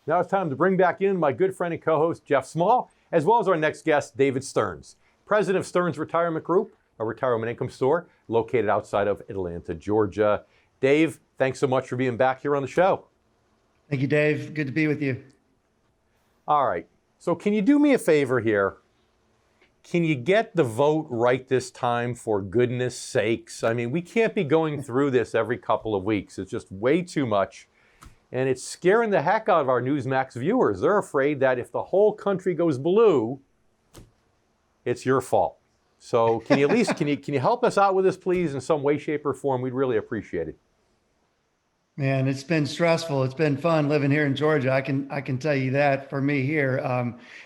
Now it's time to bring back in my good friend and co-host, Jeff Small, as well as our next guest, David Stearns, president of Stearns Retirement Group, a retirement income store located outside of Atlanta, Georgia. Dave, thanks so much for being back here on the show. Thank you, Dave. Good to be with you. All right. So can you do me a favor here? Can you get the vote right this time, for goodness sakes? I mean, we can't be going through this every couple of weeks. It's just way too much. And it's scaring the heck out of our Newsmax viewers. They're afraid that if the whole country goes blue, it's your fault. So can you at least, can you help us out with this, please, in some way, shape, or form? We'd really appreciate it. Man, it's been stressful. It's been fun living here in Georgia. I can tell you that for me here.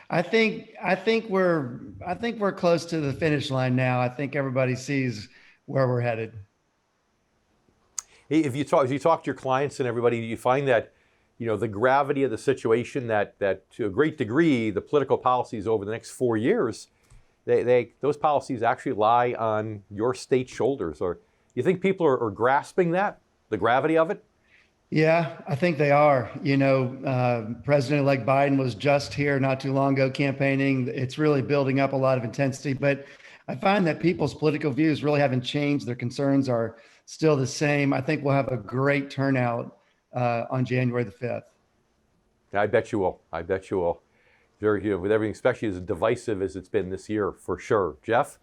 I think we're close to the finish line now. I think everybody sees where we're headed. If you talk to your clients and everybody, you find that, you know, the gravity of the situation, that to a great degree, the political policies over the next 4 years, those policies actually lie on your state's shoulders. Or you think people are grasping that, the gravity of it? Yeah, I think they are. You know, President-elect Biden was just here not too long ago campaigning. It's really building up a lot of intensity, but I find that people's political views really haven't changed. Their concerns are still the same. I think we'll have a great turnout on January the 5th. I bet you will. I bet you will. Very, you know, with everything, especially as divisive as it's been this year, for sure. Jeff?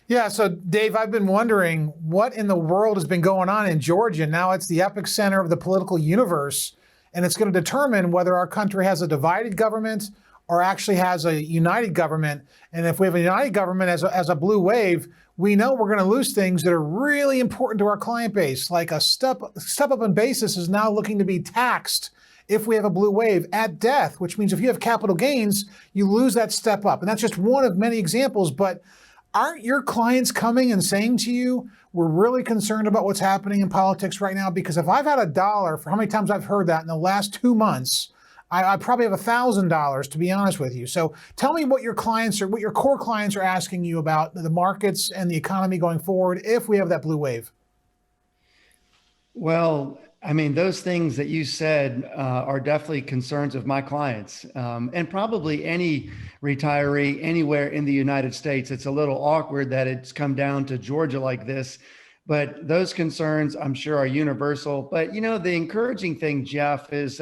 Yeah, so Dave, I've been wondering what in the world has been going on in Georgia. Now it's the epicenter of the political universe, and it's going to determine whether our country has a divided government or actually has a united government. And if we have a united government as a blue wave, we know we're going to lose things that are really important to our client base, like a step up in basis is now looking to be taxed if we have a blue wave at death, which means if you have capital gains, you lose that step up. And that's just one of many examples, but aren't your clients coming and saying to you, we're really concerned about what's happening in politics right now? Because if I've had $1, for how many times I've heard that in the last 2 months, I probably have $1,000, to be honest with you. So tell me what your clients what your core clients are asking you about the markets and the economy going forward if we have that blue wave. Well, I mean, those things that you said are definitely concerns of my clients, and probably any retiree anywhere in the United States. It's a little awkward that it's come down to Georgia like this, but those concerns, I'm sure, are universal. But, you know, the encouraging thing, Jeff, is,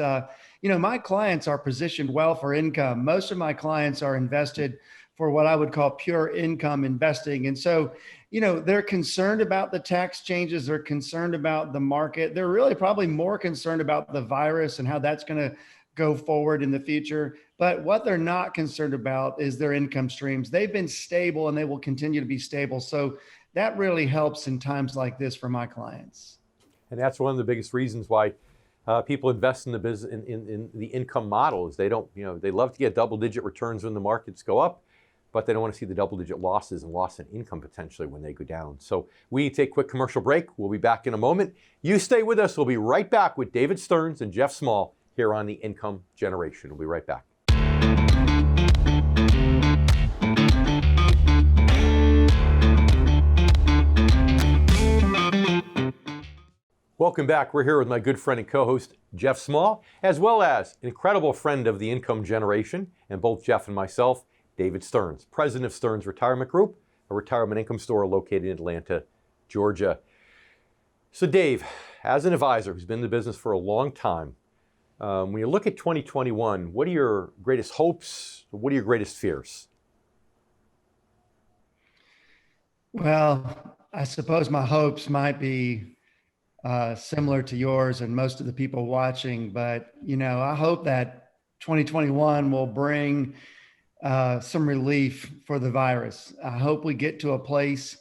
you know, my clients are positioned well for income. Most of my clients are invested for what I would call pure income investing. And so, you know, they're concerned about the tax changes. They're concerned about the market. They're really probably more concerned about the virus and how that's going to go forward in the future. But what they're not concerned about is their income streams. They've been stable and they will continue to be stable. So that really helps in times like this for my clients. And that's one of the biggest reasons why people invest in the business, in the income model, is they don't, you know, they love to get double-digit returns when the markets go up, but they don't want to see the double-digit losses and loss in income potentially when they go down. So we take a quick commercial break. We'll be back in a moment. You stay with us. We'll be right back with David Stearns and Jeff Small here on The Income Generation. We'll be right back. Welcome back. We're here with my good friend and co-host, Jeff Small, as well as an incredible friend of The Income Generation, and both Jeff and myself, David Stearns, president of Stearns Retirement Group, a retirement income store located in Atlanta, Georgia. So Dave, as an advisor who's been in the business for a long time, when you look at 2021, what are your greatest hopes? What are your greatest fears? Well, I suppose my hopes might be similar to yours and most of the people watching, but, you know, I hope that 2021 will bring some relief for the virus. I hope we get to a place,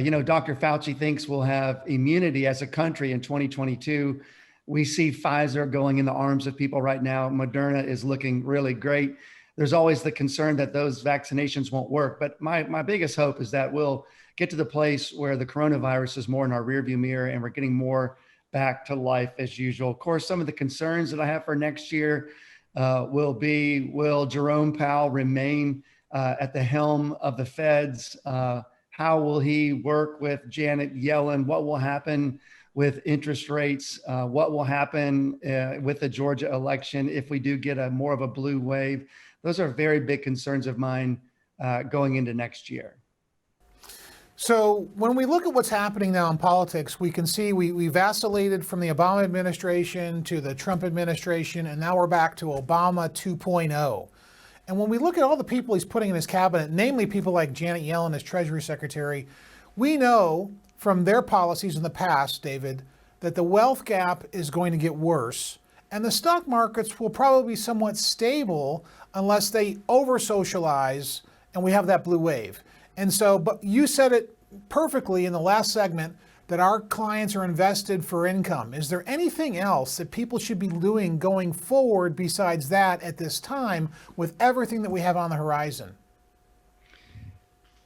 you know, Dr. Fauci thinks we'll have immunity as a country in 2022. We see Pfizer going in the arms of people right now. Moderna is looking really great. There's always the concern that those vaccinations won't work. But my biggest hope is that we'll get to the place where the coronavirus is more in our rearview mirror and we're getting more back to life as usual. Of course, some of the concerns that I have for next year will Jerome Powell remain at the helm of the Feds? How how will he work with Janet Yellen? What will happen with interest rates? What will happen with the Georgia election if we do get more of a blue wave? Those are very big concerns of mine going into next year. So when we look at what's happening now in politics, we can see we vacillated from the Obama administration to the Trump administration, and now we're back to Obama 2.0. And when we look at all the people he's putting in his cabinet, namely people like Janet Yellen as Treasury Secretary, we know from their policies in the past, David, that the wealth gap is going to get worse. And the stock markets will probably be somewhat stable unless they over-socialize and we have that blue wave. And so, but you said it perfectly in the last segment that our clients are invested for income. Is there anything else that people should be doing going forward besides that at this time with everything that we have on the horizon?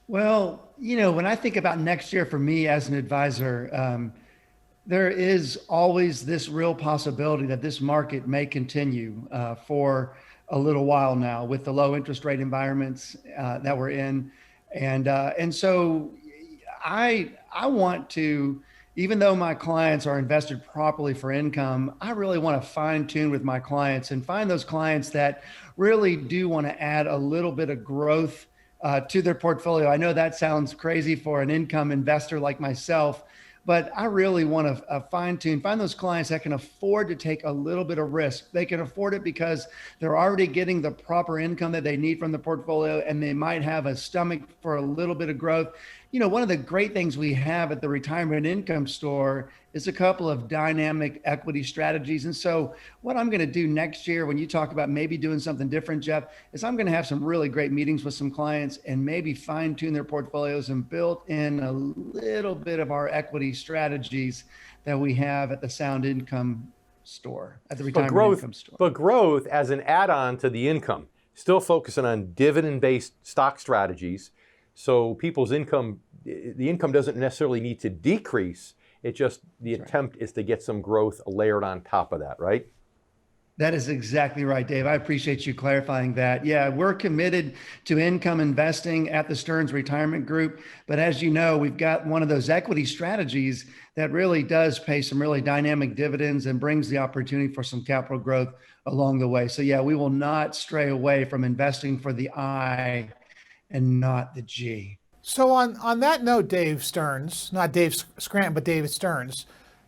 Well, when I think about next year for me as an advisor, there is always this real possibility that this market may continue for a little while now with the low interest rate environments that we're in. And so I want to, even though my clients are invested properly for income, I really want to fine tune with my clients and find those clients that really do want to add a little bit of growth to their portfolio. I know that sounds crazy for an income investor like myself, but I really want to fine tune, find those clients that can afford to take a little bit of risk. They can afford it because they're already getting the proper income that they need from the portfolio, and they might have a stomach for a little bit of growth. One of the great things we have at the Retirement Income Store is a couple of dynamic equity strategies. And so what I'm going to do next year, when you talk about maybe doing something different, Jeff, is I'm going to have some really great meetings with some clients and maybe fine tune their portfolios and build in a little bit of our equity strategies that we have at the Sound Income Store, at the Retirement Income Store. But growth as an add-on to the income, still focusing on dividend-based stock strategies. So people's income, the income doesn't necessarily need to decrease. It just, the attempt is to get some growth layered on top of that, right? That is exactly right, Dave. I appreciate you clarifying that. Yeah, we're committed to income investing at the Stearns Retirement Group. But as you know, we've got one of those equity strategies that really does pay some really dynamic dividends and brings the opportunity for some capital growth along the way. So yeah, we will not stray away from investing for the I and not the G. So on that note, Dave Stearns, not Dave Scranton, but David Stearns,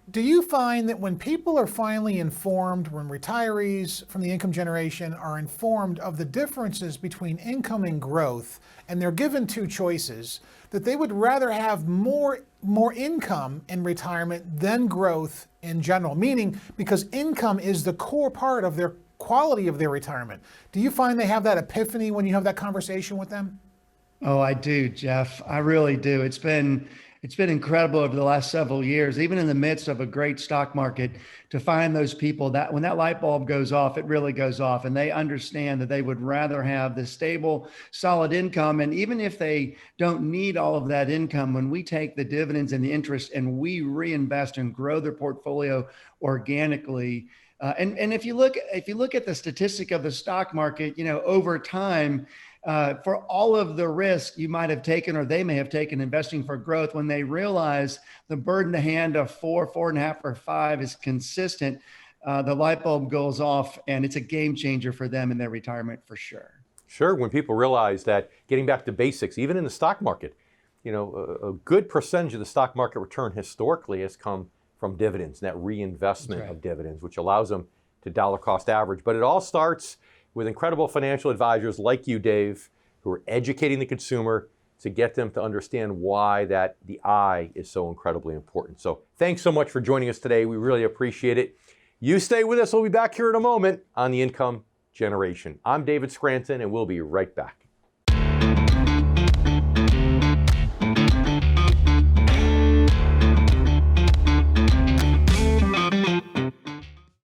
do you find that when people are finally informed, when retirees from the income generation are informed of the differences between income and growth, and they're given two choices, that they would rather have more income in retirement than growth in general? Meaning, because income is the core part of their quality of their retirement. Do you find they have that epiphany when you have that conversation with them? Oh, I do, Jeff. I really do. It's been incredible over the last several years, even in the midst of a great stock market, to find those people that when that light bulb goes off, it really goes off, and they understand that they would rather have this stable, solid income. And even if they don't need all of that income, when we take the dividends and the interest and we reinvest and grow their portfolio organically, and if you look at the statistic of the stock market, over time, for all of the risk you might have taken or they may have taken investing for growth, when they realize the bird in the hand of 4, 4.5, or 5 is consistent, the light bulb goes off, and it's a game changer for them in their retirement for sure. Sure, when people realize that getting back to basics, even in the stock market, a good percentage of the stock market return historically has come from dividends, that reinvestment of dividends, which allows them to dollar cost average. But it all starts with incredible financial advisors like you, Dave, who are educating the consumer to get them to understand why that the I is so incredibly important. So thanks so much for joining us today. We really appreciate it. You stay with us. We'll be back here in a moment on the Income Generation. I'm David Scranton, and we'll be right back.